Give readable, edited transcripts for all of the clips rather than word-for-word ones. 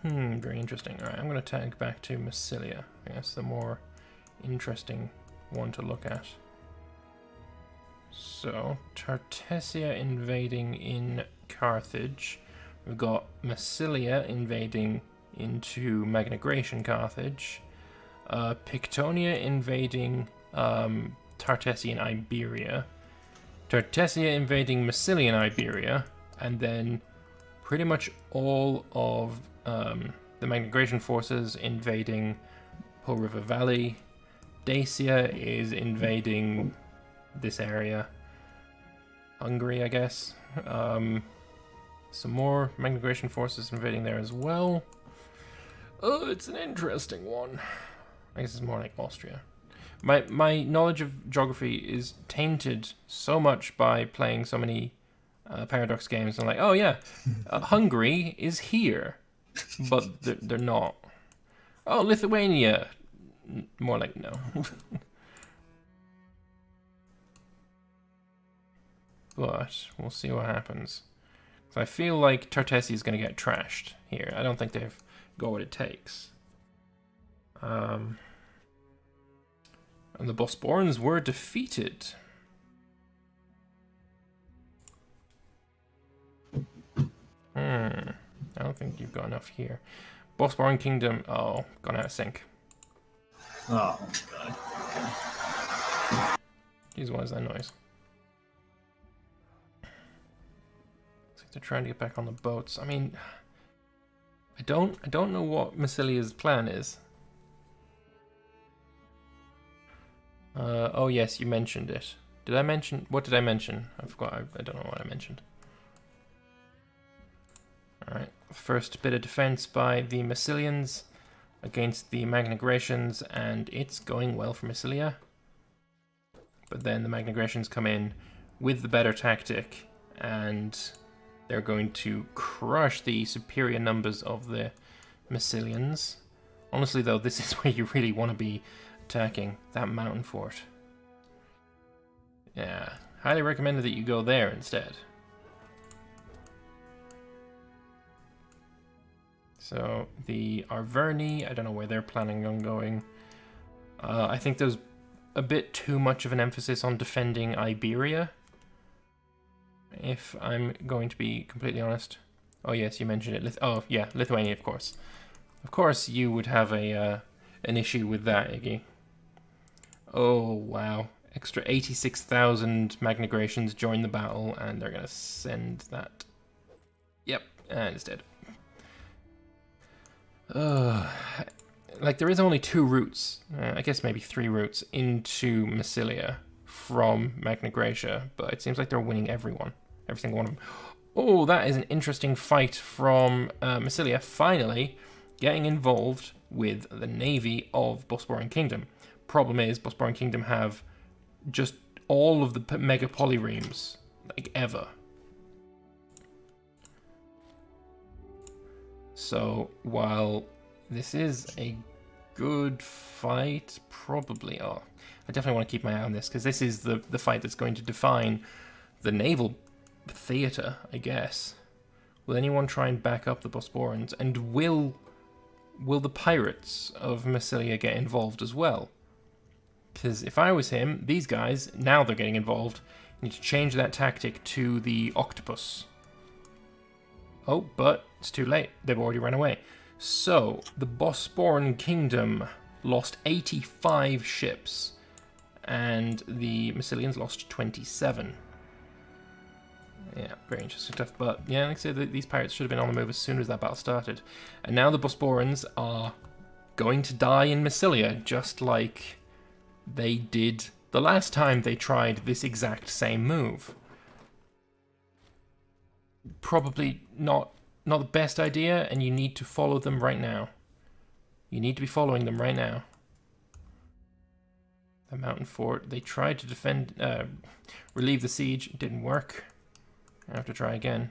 Very interesting. Alright, I'm going to tag back to Masilia. I guess the more interesting one to look at. So, Tartessia invading in Carthage. We've got Masilia invading into Magna Graecia in Carthage. Pictonia invading Tartessia in Iberia. Tartessia invading Masilia in Iberia. And then pretty much all of the Magna Graecian forces invading Po River Valley. Dacia is invading this area. Hungary, I guess. Some more Magna Graecian forces invading there as well. Oh, it's an interesting one. I guess it's more like Austria. My knowledge of geography is tainted so much by playing so many Paradox games. I'm like, oh yeah, Hungary is here, but they're not. Oh, Lithuania. More like no. But we'll see what happens. So I feel like Tartessia is going to get trashed here. I don't think they've got what it takes. And the Bosporans were defeated. I don't think you've got enough here. Bosporan Kingdom. Oh, gone out of sync. Oh, God. Okay. Jeez, what is that noise? It's like they're trying to get back on the boats. I mean, I don't know what Masilia's plan is. Oh yes, you mentioned it. Did I mention? What did I mention? I forgot. I don't know what I mentioned. Alright, first bit of defense by the Masilians against the Magna Graecians, and it's going well for Masilia. But then the Magna Graecians come in with the better tactic, and they're going to crush the superior numbers of the Masilians. Honestly though, this is where you really want to be attacking, that mountain fort. Yeah, highly recommended that you go there instead. So the Arverni, I don't know where they're planning on going. I think there's a bit too much of an emphasis on defending Iberia, if I'm going to be completely honest. Oh yes, you mentioned it. Oh yeah, Lithuania, of course. Of course you would have a an issue with that, Iggy. Oh wow, extra 86,000 Magna Graecians join the battle, and they're going to send that. Yep, and it's dead. Like there is only 2 routes, I guess maybe 3 routes into Masilia from Magna Graecia, but it seems like they're winning every single one of them. Oh, that is an interesting fight from Masilia, finally getting involved with the navy of Bosporan Kingdom. Problem is, Bosporan Kingdom have just all of the mega polyremes, like ever. So while this is a good fight, probably, I definitely want to keep my eye on this, because this is the fight that's going to define the naval theatre, I guess. Will anyone try and back up the Bosporans? And will the pirates of Masilia get involved as well? Because if I was him, these guys, now they're getting involved, need to change that tactic to the octopus. Oh, but it's too late. They've already run away. So, the Bosporan Kingdom lost 85 ships, and the Masilians lost 27. Yeah, very interesting stuff. But yeah, like I said, these pirates should have been on the move as soon as that battle started. And now the Bosporans are going to die in Masilia, just like they did the last time they tried this exact same move. Probably not the best idea, and you need to follow them right now. You need to be following them right now. The mountain fort, they tried to defend, relieve the siege. It didn't work. I have to try again.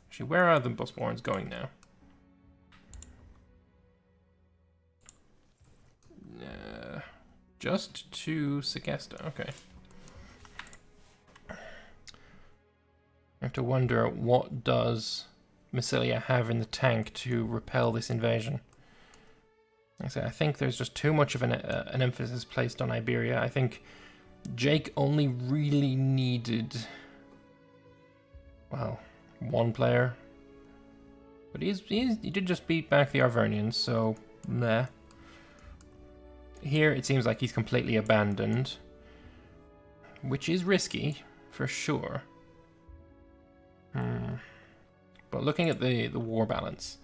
Actually, where are the Bosporans going now? Just to Segesta, okay. I have to wonder, what does Masilia have in the tank to repel this invasion? Like I say, I think there's just too much of an emphasis placed on Iberia. I think Jake only really needed, well, one player. But he did just beat back the Arvernians, so meh. Here it seems like he's completely abandoned, which is risky, for sure. But looking at the war balance,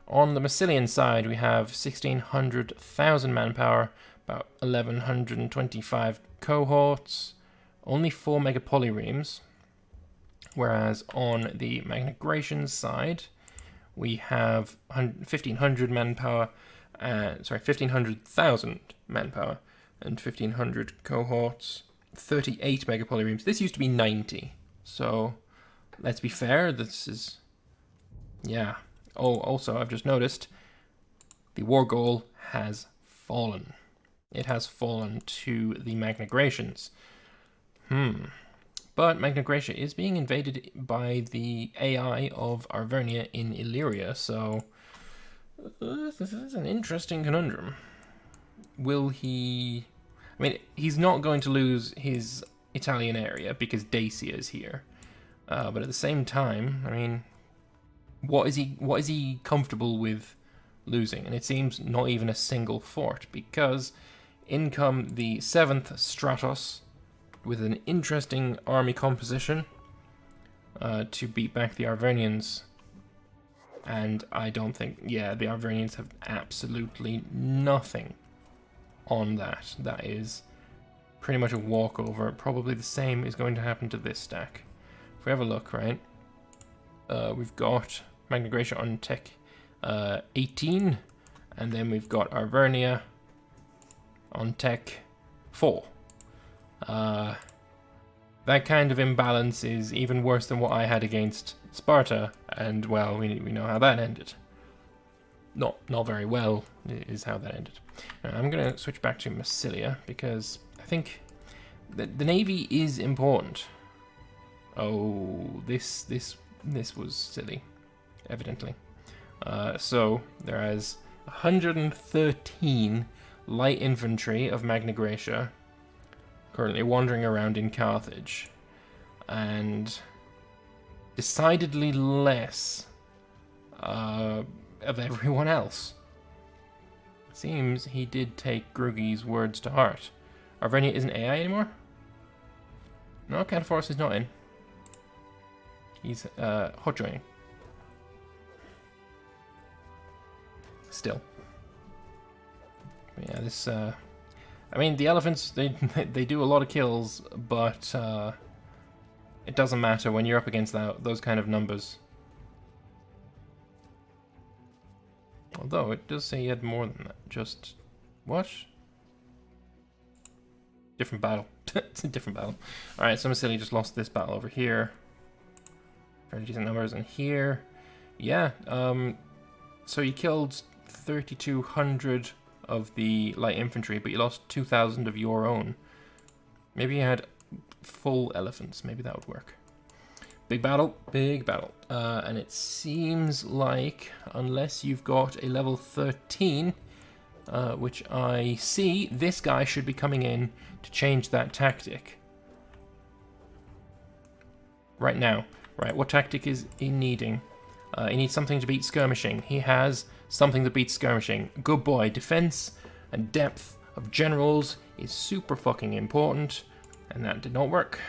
on the Masilian side we have 1,600,000 manpower, about 1,125 cohorts, only 4 megapolyremes, whereas on the Magna side we have 1,500 manpower, 1,500,000 manpower and 1,500 cohorts, 38 megapolyremes. This used to be 90, so let's be fair, this is, yeah. Oh, also, I've just noticed the war goal has fallen. It has fallen to the Magna Graecians. But Magna Graecia is being invaded by the AI of Arvernia in Illyria, so this is an interesting conundrum. Will he... I mean, he's not going to lose his Italian area because Dacia is here. But at the same time, I mean, what is he comfortable with losing? And it seems not even a single fort, because in come the 7th Stratos with an interesting army composition to beat back the Arvernians. And I don't think, yeah, the Arvernians have absolutely nothing on that. That is pretty much a walkover. Probably the same is going to happen to this stack. If we have a look, right, we've got Magna Graecia on tech 18, and then we've got Arvernia on tech 4. That kind of imbalance is even worse than what I had against Sparta, and well, we know how that ended. Not very well is how that ended. Now, I'm going to switch back to Masilia because I think the navy is important. Oh, this was silly, evidently. So there is 113 light infantry of Magna Graecia currently wandering around in Carthage, and decidedly less of everyone else. Seems he did take Grugi's words to heart. Arvernia isn't AI anymore? No, Cataphorus is not in. He's hot joining. Still. But yeah, this I mean, the elephants, they do a lot of kills, but it doesn't matter when you're up against those kind of numbers. Although it does say he had more than that. Just what? Different battle. It's a different battle. Alright, so Masilia just lost this battle over here. Fairly decent numbers. And here, yeah, so you killed 3,200 of the light infantry, but you lost 2,000 of your own. Maybe you had full elephants. Maybe that would work. Big battle, big battle. And it seems like, unless you've got a level 13, which I see, this guy should be coming in to change that tactic. Right now. Right, what tactic is he needing? He needs something to beat skirmishing. He has something that beats skirmishing. Good boy. Defense and depth of generals is super fucking important, and that did not work.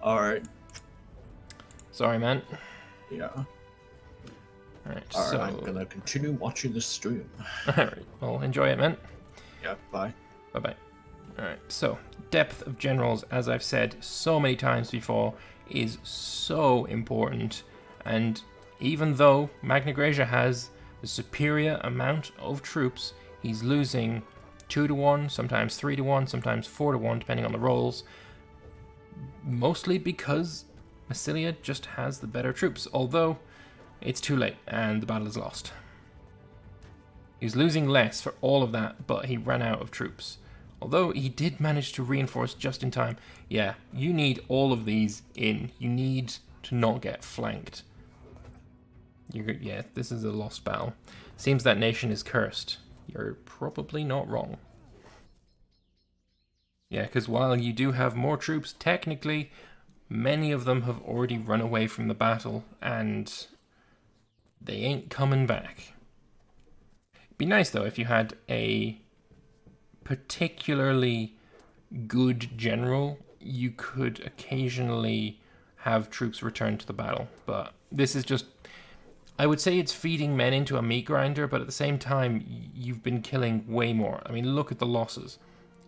Alright. Sorry, man. Yeah. Alright, Alright, so... I'm gonna continue watching the stream. Alright, well, enjoy it, man. Yeah, bye. Bye-bye. Alright, so, depth of generals, as I've said so many times before, is so important, and even though Magna Graecia has the superior amount of troops, he's losing 2-1, sometimes 3-1, sometimes 4-1, depending on the rolls, mostly because Masilia just has the better troops, although it's too late and the battle is lost. He was losing less for all of that, but he ran out of troops. Although he did manage to reinforce just in time. Yeah, you need all of these in. You need to not get flanked. Yeah, this is a lost battle. Seems that nation is cursed. You're probably not wrong. Yeah, because while you do have more troops, technically, many of them have already run away from the battle, and they ain't coming back. It'd be nice, though, if you had a particularly good general, you could occasionally have troops return to the battle. But this is just... I would say it's feeding men into a meat grinder, but at the same time, you've been killing way more. I mean, look at the losses.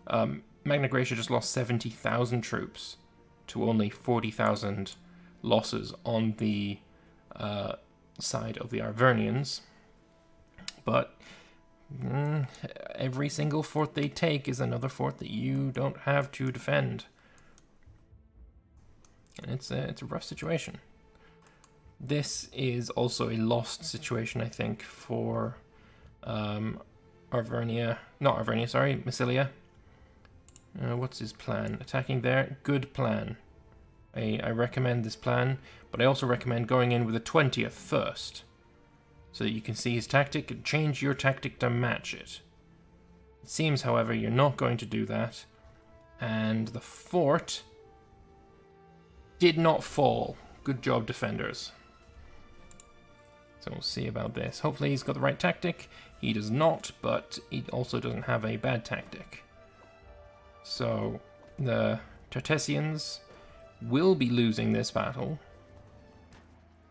Magna Graecia just lost 70,000 troops to only 40,000 losses on the side of the Arvernians. But every single fort they take is another fort that you don't have to defend. And it's a rough situation. This is also a lost situation, I think, for Masilia. What's his plan? Attacking there? Good plan. I recommend this plan, but I also recommend going in with the 20th first, so that you can see his tactic and change your tactic to match it. It seems, however, you're not going to do that, and the fort did not fall. Good job, defenders. So we'll see about this. Hopefully he's got the right tactic. He does not, but he also doesn't have a bad tactic. So the Tartessians will be losing this battle.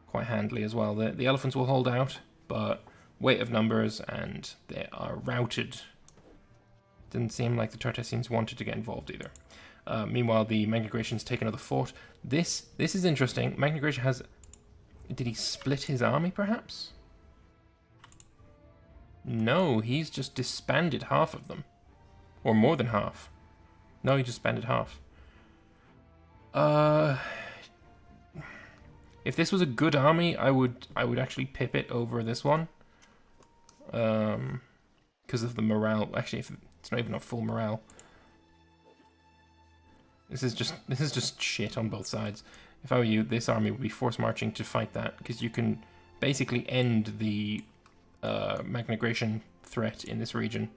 Quite handily as well. The elephants will hold out, but weight of numbers, and they are routed. Didn't seem like the Tartessians wanted to get involved either. Meanwhile, the Magna Graecians take another fort. This is interesting. Magna Graecia has... Did he split his army, perhaps? No, he's just disbanded half of them. Or more than half. No, he just disbanded half. If this was a good army, I would actually pip it over this one. Because of the morale. Actually, if it's not even a full morale. This is just shit on both sides. If I were you, this army would be force marching to fight that, because you can basically end the Magna Graecian threat in this region.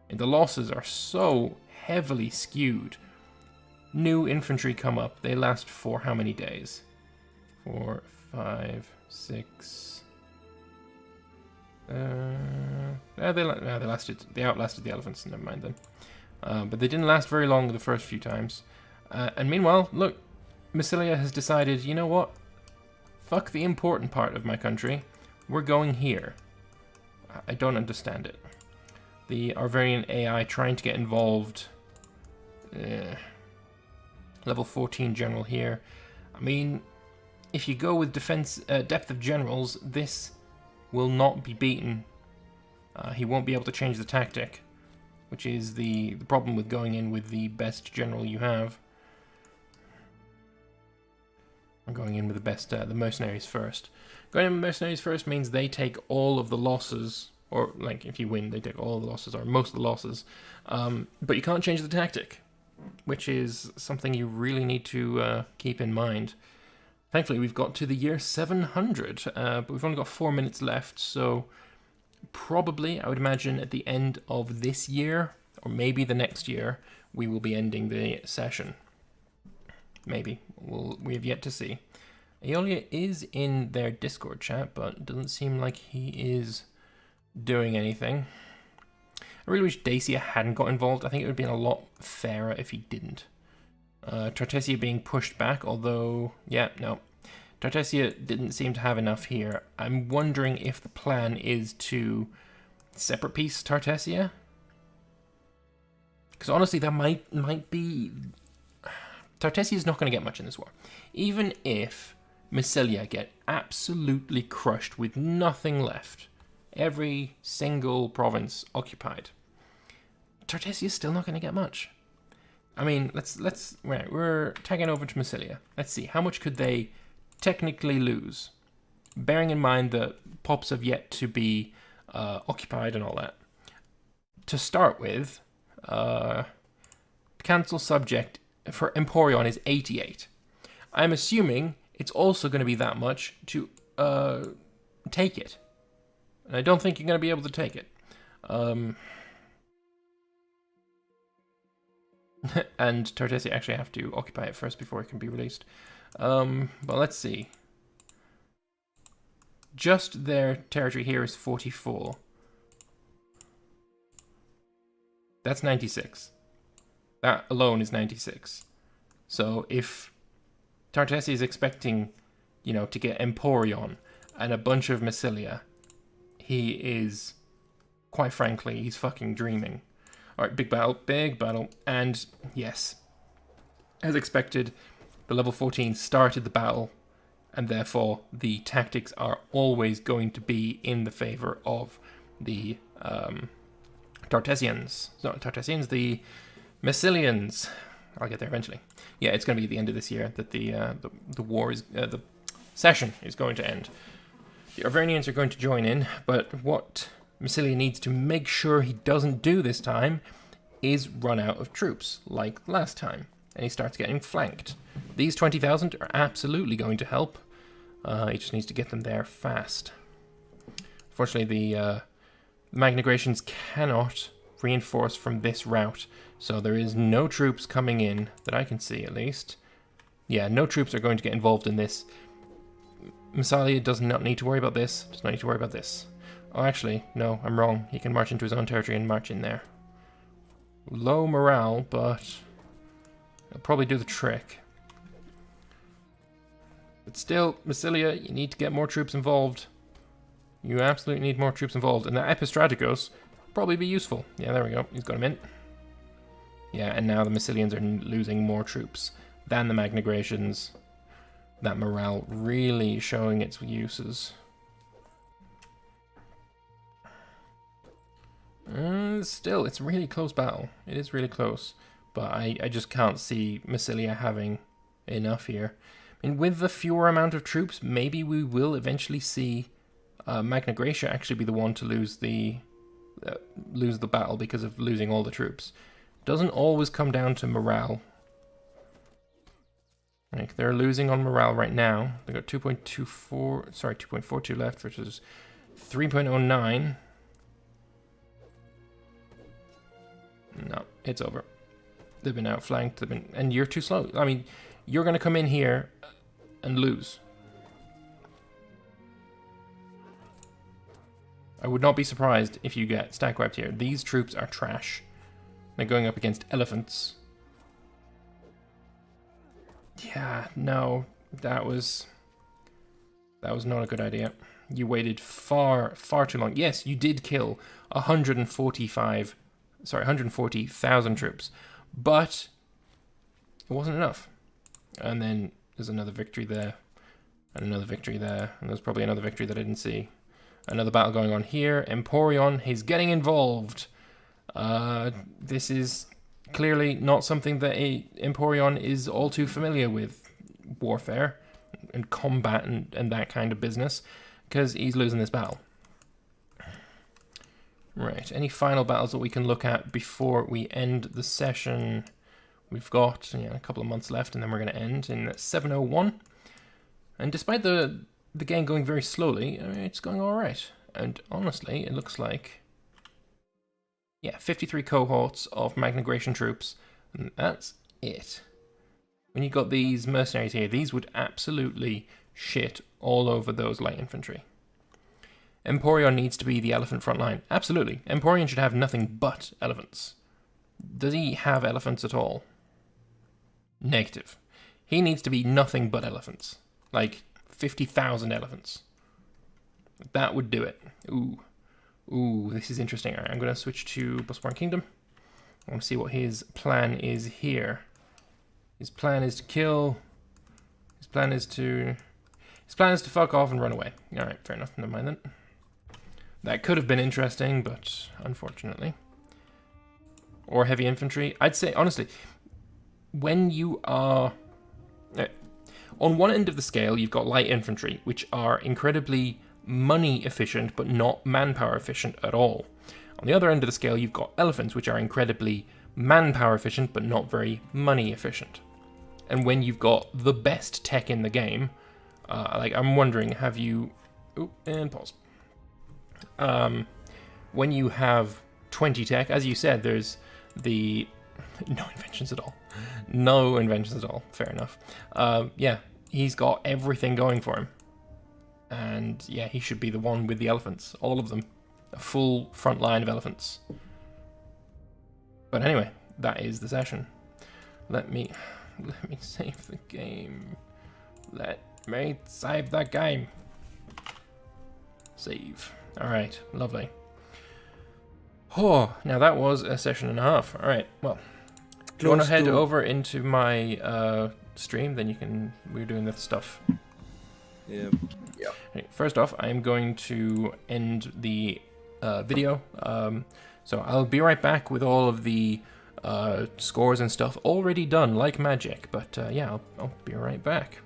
And the losses are so heavily skewed. New infantry come up. They last for how many days? 4, 5, 6. They outlasted the elephants. Never mind then. But they didn't last very long the first few times. And meanwhile, look, Masilia has decided, you know what? Fuck the important part of my country. We're going here. I don't understand it. The Arverian AI trying to get involved. Level 14 general here. I mean, if you go with defense depth of generals, this will not be beaten. He won't be able to change the tactic, which is the problem with going in with the best general you have. I'm going in with the best, the mercenaries first. Going in with mercenaries first means they take all of the losses, or like if you win, they take all the losses, or most of the losses. But you can't change the tactic, which is something you really need to keep in mind. Thankfully, we've got to the year 700, but we've only got 4 minutes left, so probably, I would imagine, at the end of this year, or maybe the next year, we will be ending the session. Maybe. We have yet to see. Aeolia is in their Discord chat, but it doesn't seem like he is doing anything. I really wish Dacia hadn't got involved. I think it would have been a lot fairer if he didn't. Tartessia being pushed back, although... Yeah, no. Tartessia didn't seem to have enough here. I'm wondering if the plan is to separate piece Tartessia. Because honestly, that might be... Tartessia is not going to get much in this war. Even if Masilia get absolutely crushed with nothing left, every single province occupied, Tartessia is still not going to get much. I mean, we're tagging over to Masilia. Let's see, how much could they technically lose? Bearing in mind that Pops have yet to be occupied and all that. To start with, cancel subject for Emporion is 88. I'm assuming it's also going to be that much to take it. And I don't think you're going to be able to take it. And Tartessi actually have to occupy it first before it can be released. But let's see. Just their territory here is 44. That's 96. That alone is 96. So if Tartessi is expecting, you know, to get Emporion and a bunch of Masilia, he is, quite frankly, he's fucking dreaming. Alright, big battle, and yes, as expected, the level 14 started the battle, and therefore the tactics are always going to be in the favor of the Tartessians. Not Tartessians, the Masilians. I'll get there eventually. Yeah, it's going to be at the end of this year that the war is the session is going to end. The Arvernians are going to join in, but what Masilia needs to make sure he doesn't do this time is run out of troops, like last time, and he starts getting flanked. These 20,000 are absolutely going to help. He just needs to get them there fast. Unfortunately, the Magnagrations cannot reinforce from this route, so there is no troops coming in, that I can see at least. Yeah, no troops are going to get involved in this. Masilia does not need to worry about this, does not need to worry about this. Oh, actually, no, I'm wrong. He can march into his own territory and march in there. Low morale, but it'll probably do the trick. But still, Masilia, you need to get more troops involved. You absolutely need more troops involved. And that Epistratigos will probably be useful. Yeah, there we go. He's got him in. Yeah, and now the Masilians are losing more troops than the Magnagrations. That morale really showing its uses. Still, it's a really close battle. It is really close. But I just can't see Masilia having enough here. I mean, with the fewer amount of troops, maybe we will eventually see Magna Graecia actually be the one to lose the battle because of losing all the troops. Doesn't always come down to morale. Like, they're losing on morale right now. They've got 2.42 left, which is 3.09. No, it's over. They've been outflanked, and you're too slow. I mean, you're going to come in here and lose. I would not be surprised if you get stack wiped here. These troops are trash. They're going up against elephants. Yeah, no, that was not a good idea. You waited far too long. Yes, you did kill 140,000 troops, but it wasn't enough. And then there's another victory there, and another victory there, and there's probably another victory that I didn't see. Another battle going on here. Emporion, he's getting involved. This is clearly not something that Emporion is all too familiar with, warfare and combat and that kind of business, because he's losing this battle. Right, any final battles that we can look at before we end the session? We've got a couple of months left, and then we're going to end in 701. And despite the game going very slowly, I mean, it's going all right. And honestly, it looks like 53 cohorts of Magna Graecian troops, and that's it. When you got these mercenaries here, these would absolutely shit all over those light infantry. Emporion needs to be the elephant front line. Absolutely. Emporion should have nothing but elephants. Does he have elephants at all? Negative. He needs to be nothing but elephants. Like 50,000 elephants. That would do it. Ooh, this is interesting. All right, I'm going to switch to Bosporan Kingdom. I want to see what his plan is here. His plan is to kill. His plan is to fuck off and run away. All right, fair enough. Never mind then. That could have been interesting, but unfortunately. Or heavy infantry. I'd say, honestly, when you are... on one end of the scale, you've got light infantry, which are incredibly money efficient, but not manpower efficient at all. On the other end of the scale, you've got elephants, which are incredibly manpower efficient, but not very money efficient. And when you've got the best tech in the game, Like, I'm wondering, have you... Oop, and pause. When you have 20 tech, as you said, there's the... No inventions at all. No inventions at all. Fair enough. Yeah, he's got everything going for him. And yeah, he should be the one with the elephants. All of them. A full front line of elephants. But anyway, that is the session. Let me save the game. Let me save the game. Save. Alright, lovely. Oh, now that was a session and a half. Alright, well. Do you want to head over into my stream? Then we're doing this stuff. Yeah. Right, first off, I'm going to end the video. So I'll be right back with all of the scores and stuff already done, like magic. But yeah, I'll be right back.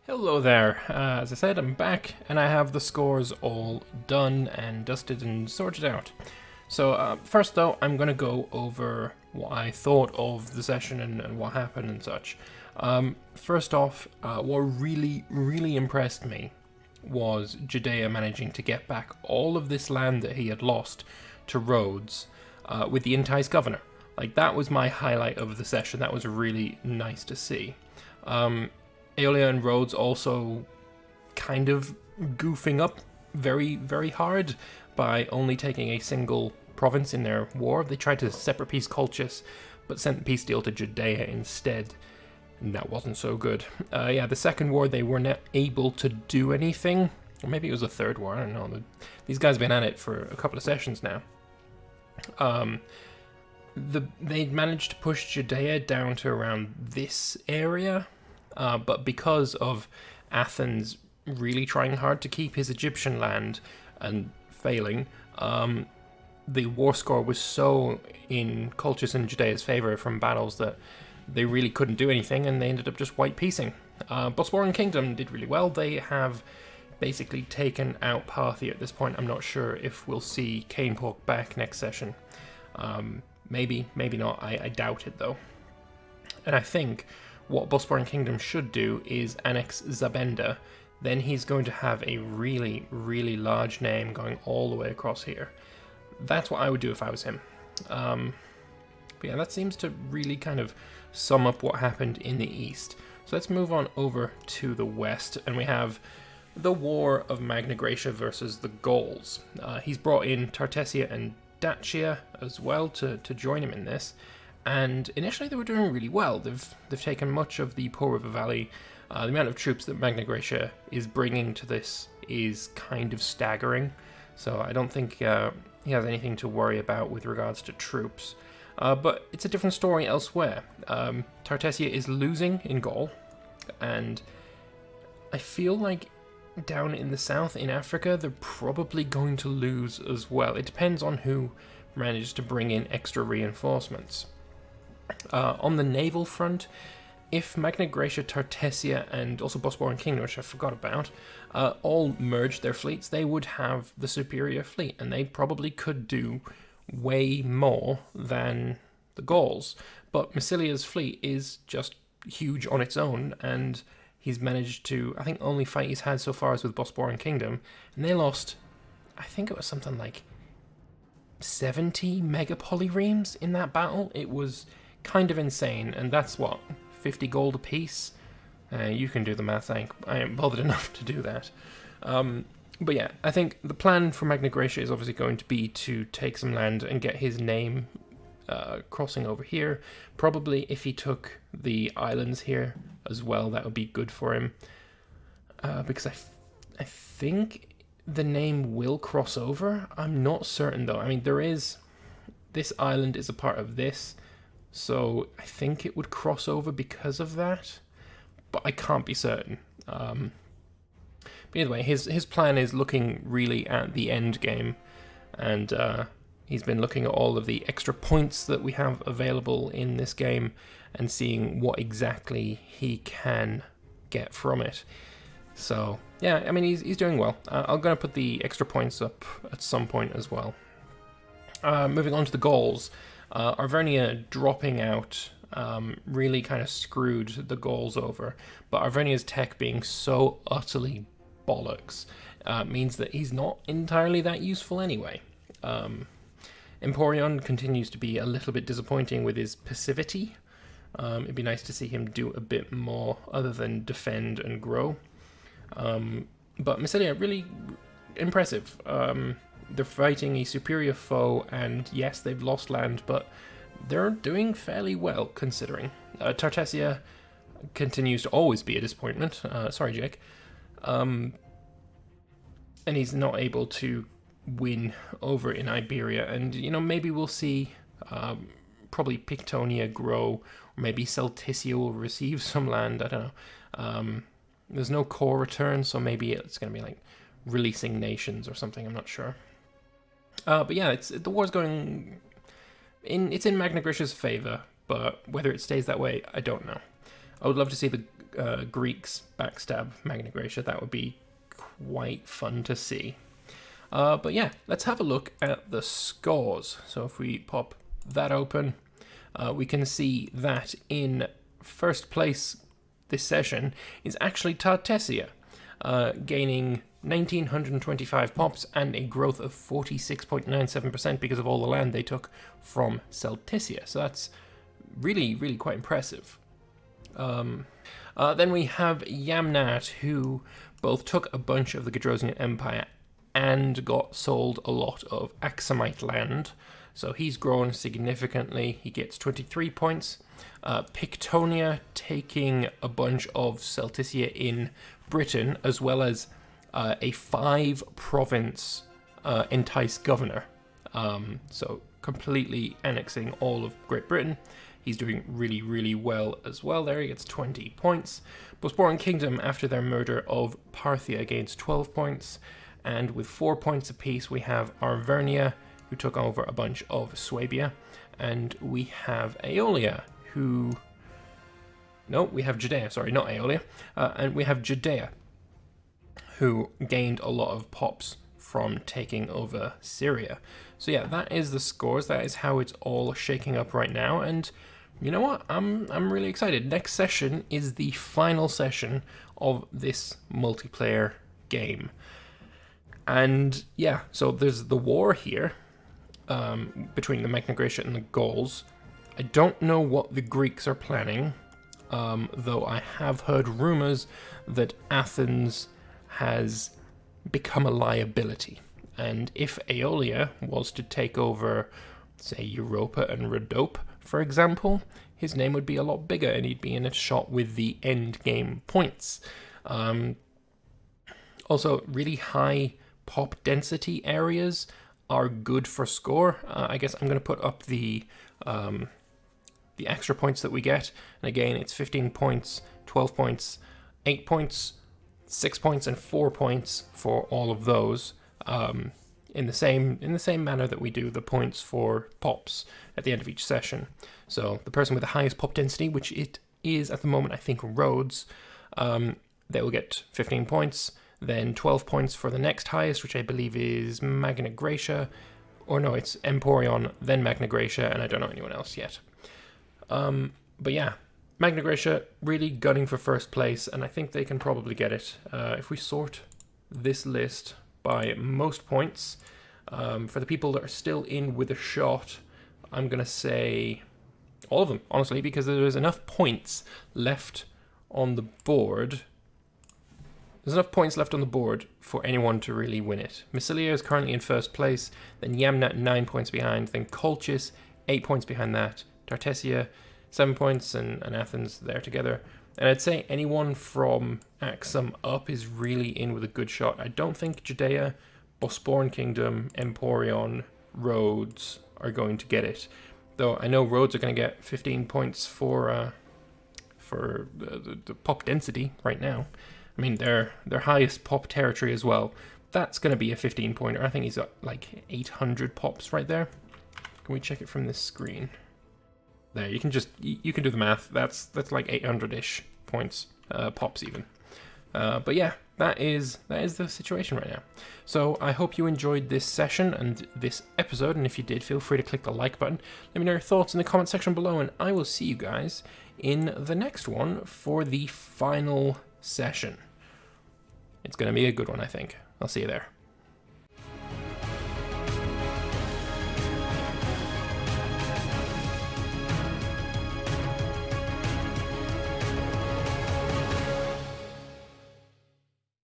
Hello there. As I said, I'm back, and I have the scores all done and dusted and sorted out. So first, though, I'm going to go over what I thought of the session and what happened and such. First off, what really, really impressed me was Judea managing to get back all of this land that he had lost to Rhodes with the enticed governor. Like, that was my highlight of the session. That was really nice to see. Aeolia and Rhodes also kind of goofing up very, very hard by only taking a single province in their war. They tried to separate peace Colchis, but sent the peace deal to Judea instead. And that wasn't so good. Yeah, the second war, they were not able to do anything. Or maybe it was the third war, I don't know. These guys have been at it for a couple of sessions now. They managed to push Judea down to around this area, but because of Athens really trying hard to keep his Egyptian land and failing, the war score was so in Colchis and Judea's favour from battles that they really couldn't do anything, and they ended up just white piecing. Bosporan Kingdom did really well. They have basically taken out Parthia at this point. I'm not sure if we'll see Canepork back next session. Maybe, maybe not. I doubt it, though. And I think what Bosporan Kingdom should do is annex Zabenda. Then he's going to have a really, really large name going all the way across here. That's what I would do if I was him. But yeah, that seems to really kind of sum up what happened in the east. So let's move on over to the west, and we have the War of Magna Graecia versus the Gauls. He's brought in Tartessia and Dacia as well to join him in this, and initially they were doing really well. They've taken much of the Po River Valley. The amount of troops that Magna Graecia is bringing to this is kind of staggering, so I don't think he has anything to worry about with regards to troops. But it's a different story elsewhere. Tartessia is losing in Gaul, and I feel like down in the south in Africa, they're probably going to lose as well. It depends on who manages to bring in extra reinforcements. On the naval front, if Magna Graecia, Tartessia, and also Bosporan Kingdom, which I forgot about, all merged their fleets, they would have the superior fleet, and they probably could do way more than the Gauls. But Masilia's fleet is just huge on its own, and he's managed to, I think, only fight he's had so far is with Bosporan Kingdom, and they lost, I think it was something like 70 megapolyremes in that battle. It was kind of insane, and that's what, 50 gold apiece? You can do the math. I ain't bothered enough to do that. But yeah, I think the plan for Magna Graecia is obviously going to be to take some land and get his name crossing over here. Probably if he took the islands here as well, that would be good for him. Because I think the name will cross over. I'm not certain though. I mean, this island is a part of this, so I think it would cross over because of that, but I can't be certain. But either way, his plan is looking really at the end game, and he's been looking at all of the extra points that we have available in this game and seeing what exactly he can get from it. So yeah, I mean, he's doing well. I'm going to put the extra points up at some point as well. Moving on to the Gauls, Arvernia dropping out really kind of screwed the Gauls over. But Arvernia's tech being so utterly bollocks means that he's not entirely that useful anyway. Emporion continues to be a little bit disappointing with his passivity. It'd be nice to see him do a bit more other than defend and grow. But Masilia, really impressive. They're fighting a superior foe, and yes, they've lost land, but they're doing fairly well considering. Tartessia continues to always be a disappointment. Sorry, Jake. And he's not able to win over in Iberia, and maybe we'll see probably Pictonia grow, or maybe Celticia will receive some land. I don't know. There's no core return, so maybe it's going to be like releasing nations or something. I'm not sure. But yeah, the war's going in. It's in Magna Graecia's favor, but whether it stays that way, I don't know. I would love to see the Greeks backstab Magna Graecia. That would be quite fun to see. But yeah, let's have a look at the scores. So if we pop that open, we can see that in first place this session is actually Tartessia, gaining 1,925 pops and a growth of 46.97% because of all the land they took from Celticia. So that's really, really quite impressive. Then we have Yamnat, who both took a bunch of the Gedrosian Empire and got sold a lot of Axumite land. So he's grown significantly. He gets 23 points. Pictonia taking a bunch of Celticia in Britain, as well as a 5-province entice governor. So completely annexing all of Great Britain. He's doing really, really well as well there. He gets 20 points. Bosporan Kingdom, after their murder of Parthia, gains 12 points. And with 4 points apiece, we have Arvernia, who took over a bunch of Swabia. And we have Aeolia, who... No, we have Judea, sorry, not Aeolia. And we have Judea, who gained a lot of pops from taking over Syria. So yeah, that is the scores. That is how it's all shaking up right now. And you know what? I'm really excited. Next session is the final session of this multiplayer game. And yeah, so there's the war here between the Magna Graecia and the Gauls. I don't know what the Greeks are planning, though I have heard rumors that Athens has become a liability. And if Aeolia was to take over, say, Europa and Rhodope, for example, his name would be a lot bigger and he'd be in a shot with the end game points. Also, really high pop density areas are good for score. I guess I'm going to put up the extra points that we get. And again, it's 15 points, 12 points, 8 points, 6 points, and 4 points for all of those. In the same manner that we do the points for pops at the end of each session. So the person with the highest pop density, which it is at the moment, I think, Rhodes, they will get 15 points. Then 12 points for the next highest, which I believe is Magna Graecia. Or no, it's Emporion, then Magna Graecia, and I don't know anyone else yet. But yeah, Magna Graecia really gunning for first place, and I think they can probably get it. If we sort this list by most points, for the people that are still in with a shot, I'm going to say all of them, honestly, because there's enough points left on the board. There's enough points left on the board for anyone to really win it. Masilia is currently in first place, then Yamnat 9 points behind, then Colchis 8 points behind that, Tartessia 7 points, and Athens there together. And I'd say anyone from Axum up is really in with a good shot. I don't think Judea, Bosporan Kingdom, Emporion, Rhodes are going to get it. Though I know Rhodes are going to get 15 points for the pop density right now. I mean, their highest pop territory as well. That's going to be a 15-pointer. I think he's got like 800 pops right there. Can we check it from this screen? There, you can do the math. That's like 800-ish points, pops even. But yeah, that is the situation right now. So I hope you enjoyed this session and this episode, and if you did, feel free to click the like button. Let me know your thoughts in the comment section below, and I will see you guys in the next one for the final session. It's going to be a good one, I think. I'll see you there.